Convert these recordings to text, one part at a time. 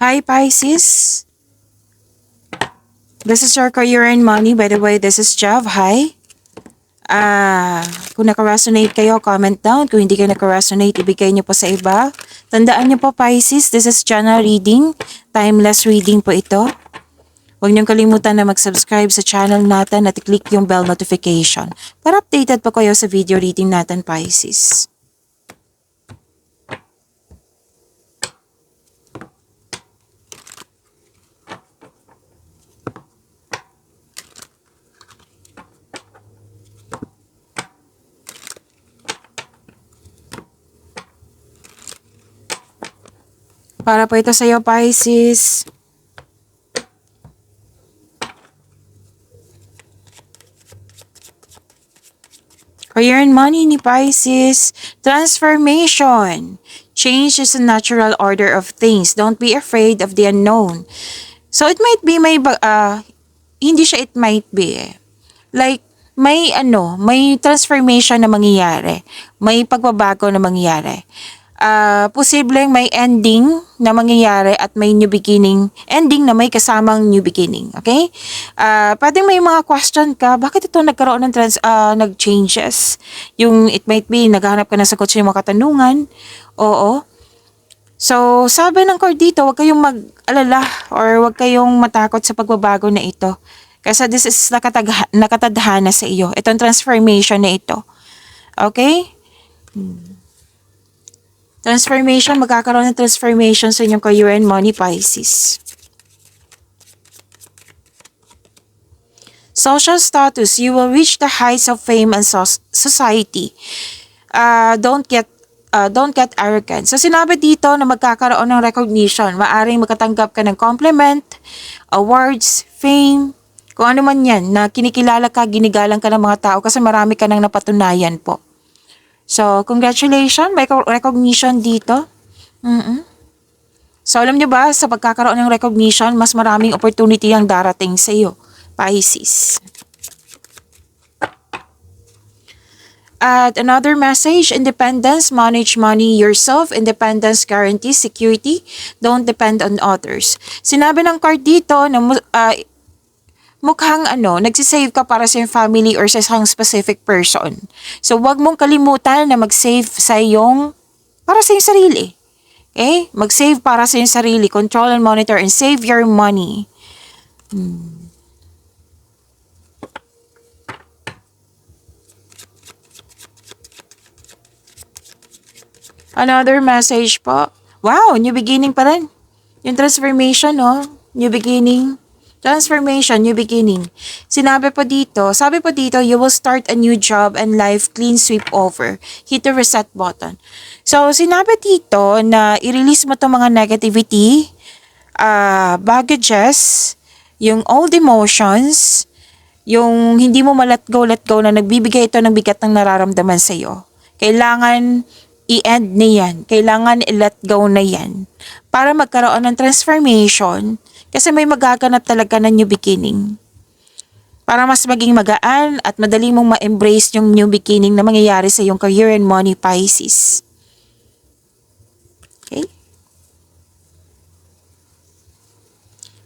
Hi Pisces, this is your career and money. By the way, this is Jav. Hi. Kung naka-resonate kayo, comment down. Kung hindi kayo naka-resonate, ibigay niyo po sa iba. Tandaan niyo po Pisces, this is general reading. Timeless reading po ito. Huwag niyong kalimutan na mag-subscribe sa channel natin at i-click yung bell notification para updated po kayo sa video reading natin Pisces. Para po ito sa iyo, Pisces. Career and money ni Pisces. Transformation. Change is a natural order of things. Don't be afraid of the unknown. So it might be hindi siya it might be. Like may transformation na mangyayari. May pagbabago na mangyayari. Posibleng may ending na mangyayari at may new beginning. Ending na may kasamang new beginning. Okay? Pwedeng may mga question ka, bakit ito nagkaroon ng nag-changes? Yung it might be, naghahanap ka na sagot sa mga katanungan. Oo. So, sabi ng card dito, huwag kayong mag-alala or huwag kayong matakot sa pagbabago na ito. Kasi this is nakatadhana sa iyo. Itong transformation na ito. Okay? Transformation, magkakaroon ng transformation sa inyong career and money, Pisces. Social status, you will reach the heights of fame and society. Don't get arrogant. So sinabi dito na magkakaroon ng recognition. Maaring makatanggap ka ng compliment, awards, fame, kung ano man yan, na kinikilala ka, ginigalang ka ng mga tao kasi marami ka nang napatunayan po. So, congratulations, may recognition dito. So, alam nyo ba, sa pagkakaroon ng recognition, mas maraming opportunity ang darating sa iyo, Pisces. At another message, independence, manage money yourself, independence guarantees security, don't depend on others. Sinabi ng card dito na mukhang nagsisave ka para sa iyong family or sa isang specific person. So, wag mong kalimutan na mag-save para sa iyong sarili. Okay? Mag-save para sa iyong sarili. Control and monitor and save your money. Another message po. Wow, new beginning pa rin. Yung transformation, new beginning. Transformation, new beginning. Sabi po dito, you will start a new job and life clean sweep over. Hit the reset button. So, sinabi dito na i-release mo itong mga negativity, baggages, yung old emotions, yung hindi mo let go na nagbibigay ito ng bigat ng nararamdaman sa iyo. Kailangan i-end na yan. Kailangan i-let go na yan. Para magkaroon ng transformation, kasi may magaganap talaga na new beginning. Para mas maging magaan at madali mong ma-embrace yung new beginning na mangyayari sa iyong career and money, Pisces. Okay?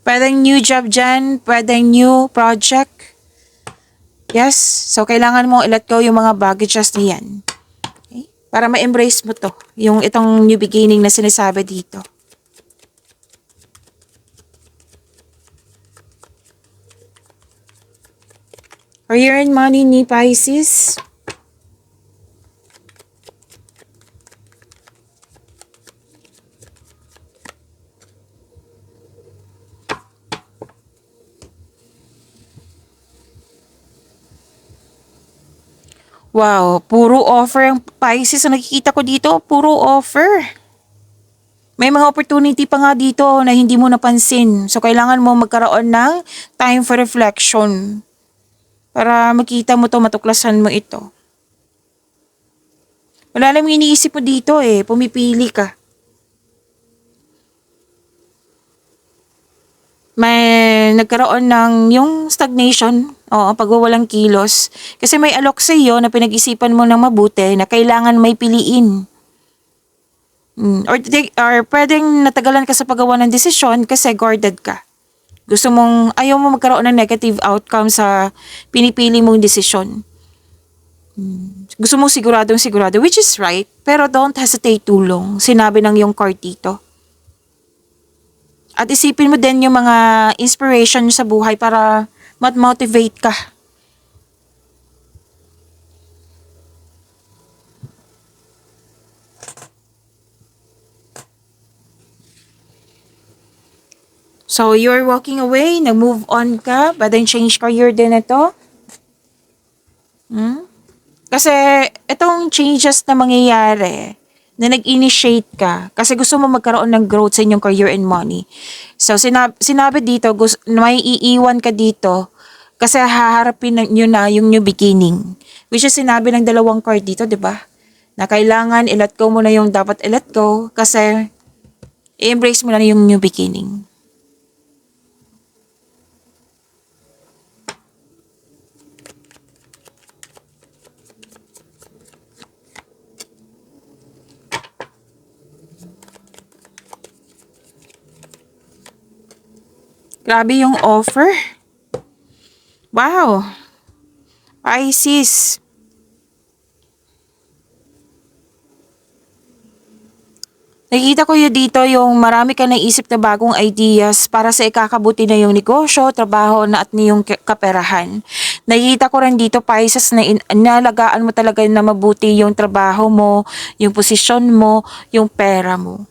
Pwedeng new job dyan, pwedeng new project. Yes, so kailangan mo i-let go yung mga baggages na yan. Okay? Para ma-embrace mo to, itong new beginning na sinasabi dito. Career and money ni Pisces. Wow, puro offer ang Pisces ang nakikita ko dito. Puro offer. May mga opportunity pa nga dito na hindi mo napansin. So, kailangan mo magkaroon ng time for reflection. Para makita mo to, matuklasan mo ito. Wala lang iniisip mo dito pumipili ka. May nagkaroon ng yung stagnation, pagwawalang kilos. Kasi may alok sa iyo na pinag-isipan mo ng mabuti na kailangan may piliin. Or pwedeng natagalan ka sa paggawa ng desisyon kasi guarded ka. Ayaw mo magkaroon ng negative outcome sa pinipili mong desisyon. Gusto mo siguradong sigurado, which is right, pero don't hesitate too long. Sinabi ng yung card dito. At isipin mo din yung mga inspiration sa buhay para mat-motivate ka. So, you're walking away, nag-move on ka, pwedeng change career din ito. Kasi itong changes na mangyayari, na nag-initiate ka, kasi gusto mo magkaroon ng growth sa inyong career and money. So, sinabi dito, may iiwan ka dito, kasi haharapin nyo na yung new beginning. Which is sinabi ng dalawang card dito, di ba? Na kailangan i-let go mo na yung dapat i-let go, kasi i-embrace mo na yung new beginning. Grabe yung offer. Wow. Pisces. Nakikita ko yun dito yung marami ka naisip na bagong ideas para sa ikakabuti na yung negosyo, trabaho na at yung kaperahan. Nakikita ko rin dito, Pisces, na inalagaan mo talaga na mabuti yung trabaho mo, yung posisyon mo, yung pera mo.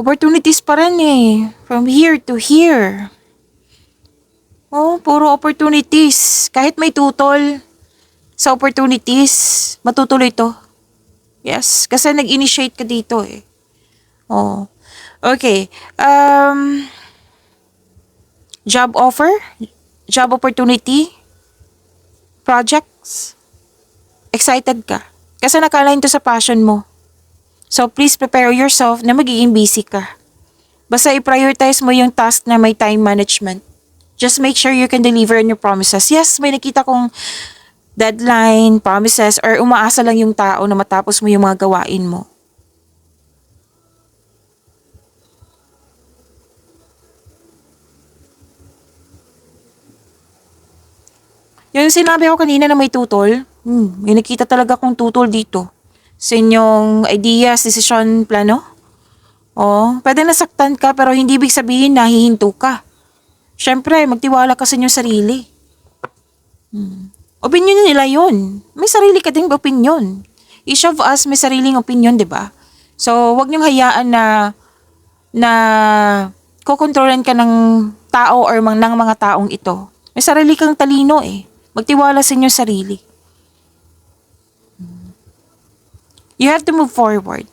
Opportunities pa rin eh. From here to here. Oh, puro opportunities. Kahit may tutol sa opportunities, matutuloy to. Yes, kasi nag-initiate ka dito eh. Oh. Okay. Job offer, job opportunity, projects. Excited ka. Kasi naka-align to sa passion mo. So please prepare yourself na magiging busy ka. Basta i-prioritize mo yung task na may time management. Just make sure you can deliver on your promises. Yes, may nakita kong deadline, promises, or umaasa lang yung tao na matapos mo yung mga gawain mo. Yung sinabi ko kanina na may tutol, may nakita talaga kong tutol dito. Sa inyong ideas, decision, plano. Oh, pwede nasaktan ka pero hindi ibig sabihin na hihinto ka. Siyempre, magtiwala ka sa inyong sarili. Opinion nila yun. May sarili ka ding opinion. Each of us may sariling opinion, di ba? So, wag niyong hayaan na kokontrolan ka ng tao or ng mga taong ito. May sarili kang talino eh. Magtiwala sa inyong sarili. You have to move forward.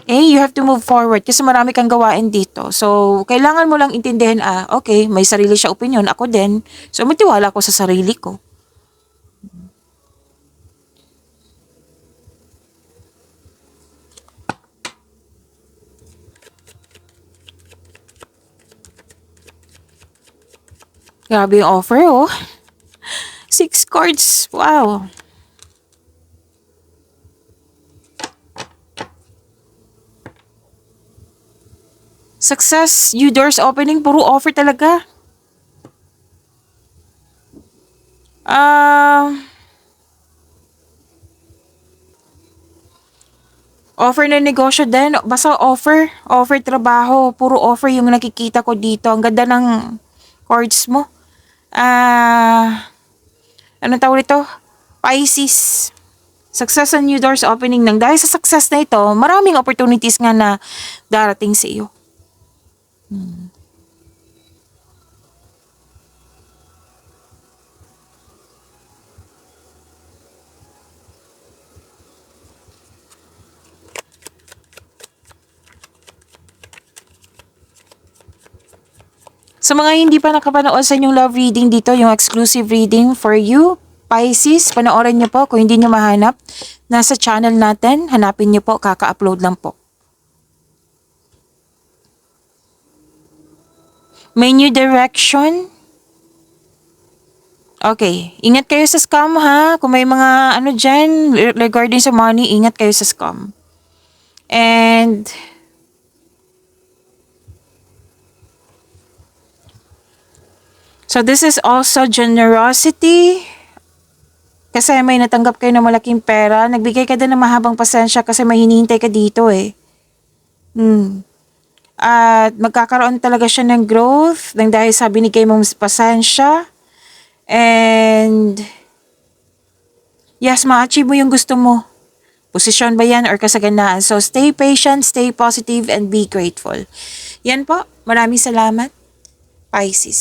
You have to move forward kasi marami kang gawain dito. So, kailangan mo lang intindihin, okay, may sarili siya opinion, ako din. So, magtiwala ko sa sarili ko. Grabe yung offer, oh. 6 cards. Wow. Success, new doors opening, puro offer talaga. Offer na negosyo din. Basta offer trabaho. Puro offer yung nakikita ko dito. Ang ganda ng cards mo. Anong tawag ito? Pisces. Success and new doors opening nang. Dahil sa success na ito, maraming opportunities nga na darating sa iyo. Sa mga hindi pa nakapanood sa inyong love reading dito, yung exclusive reading for you, Pisces, panoorin niyo po kung hindi niyo mahanap. nasa channel natin. Hanapin niyo po, kaka-upload lang po. May new direction. Okay, ingat kayo sa scam ha. Kung may mga ano dyan regarding sa money, ingat kayo sa scam. And so this is also generosity. Kasi may natanggap kayo ng malaking pera. Nagbigay ka din ng mahabang pasensya kasi may hinihintay ka dito eh. At magkakaroon talaga siya ng growth dahil sa binigay mong pasensya. And yes, ma-achieve mo yung gusto mo. Posisyon ba yan or kasaganaan? So stay patient, stay positive, and be grateful. Yan po. Maraming salamat, Pisces.